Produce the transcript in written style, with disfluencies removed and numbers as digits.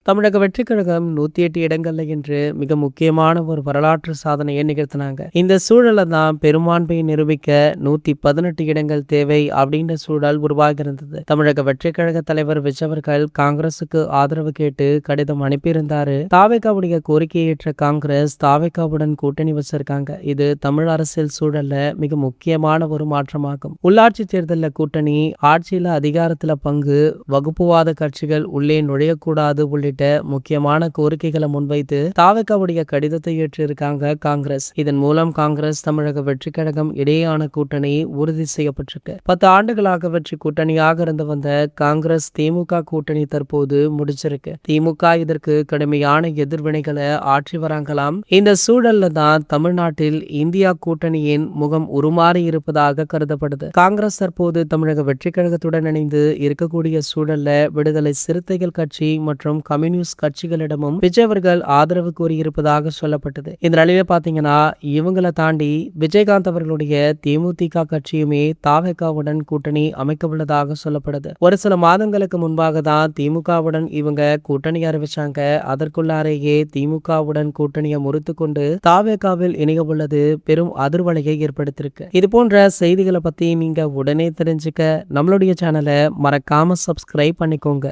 தமிழக வெற்றிக் கழகம் 108 இடங்கள்ல என்று மிக முக்கியமான ஒரு வரலாற்று சாதனையை நிகழ்த்தினாங்க. இந்த சூழலை தான் பெரும்பான்மையை நிரூபிக்க 118 இடங்கள் தேவை அப்படின்ற சூழல் உருவாகி இருந்தது. தமிழக வெற்றிக் கழக தலைவர் விஜய் அவர்கள் காங்கிரசுக்கு ஆதரவு கேட்டு கடிதம் அனுப்பியிருந்தாரு. தாவேகாவுடைய கோரிக்கையை ஏற்ற காங்கிரஸ் தாவேகாவுடன் கூட்டணி வச்சிருக்காங்க. இது தமிழ் அரசியல் சூழல்ல மிக முக்கியமான ஒரு மாற்றமாகும். உள்ளாட்சி தேர்தலில் கூட்டணி, ஆட்சியில அதிகாரத்துல பங்கு, வகுப்புவாத கட்சிகள் உள்ளே நுழையக்கூடாது உள்ளிட்ட முக்கியமான கோரிக்கைகளை முன்வைத்து தாவேகாவுடைய கடிதத்தை ஏற்றிருக்காங்க காங்கிரஸ். இதன் மூலம் காங்கிரஸ் தமிழக வெற்றி கழகம் இடையேயான கூட்டணி உறுதி செய்யப்பட்டிருக்கு. 10 ஆண்டுகளாக வெற்றி கூட்டணியாக இருந்து வந்த காங்கிரஸ் திமுக கூட்டணி தற்போது முடிச்சிருக்கு. திமுக இதற்கு கடுமையான எதிர்வினைகளை ஆற்றி வராங்களாம். இந்த சூழல்ல தான் தமிழ்நாட்டில் இந்தியா கூட்டணியின் முகம் உருமாறி இருப்பதாக கருதப்படுது. காங்கிரஸ் தற்போது தமிழக வெற்றி கழகத்துடன் இணைந்து இருக்கக்கூடிய சூழல்ல விடுதலை சிறுத்தைகள் கட்சி மற்றும் கம்யூனிஸ்ட் கட்சிகளிடமும் விஜய் அவர்கள் ஆதரவு கோரியிருப்பதாக சொல்லப்பட்டது. இந்த நிலையில பாத்தீங்கன்னா இவங்களை தாண்டி விஜயகாந்த் அவர்களுடைய தேமுதிக கட்சியுமே தாவேகாவுடன் கூட்டணி அமைக்க உள்ளதாக சொல்லப்படுது. ஒரு சில மாதங்களுக்கு முன்பாக தான் திமுகவுடன் இவங்க கூட்டணி அறிவிச்சாங்க. அதற்குள்ளாரையே திமுகவுடன் கூட்டணியை முறித்து கொண்டு தாவேகாவில் இணைய உள்ளது பெரும் அதிர்வலையை ஏற்படுத்தியிருக்கு. இது போன்ற செய்திகளை பத்தி நீங்க உடனே தெரிஞ்சுக்க நம்மளுடைய சேனலை மறக்காம சப்ஸ்கிரைப் பண்ணிக்கோங்க.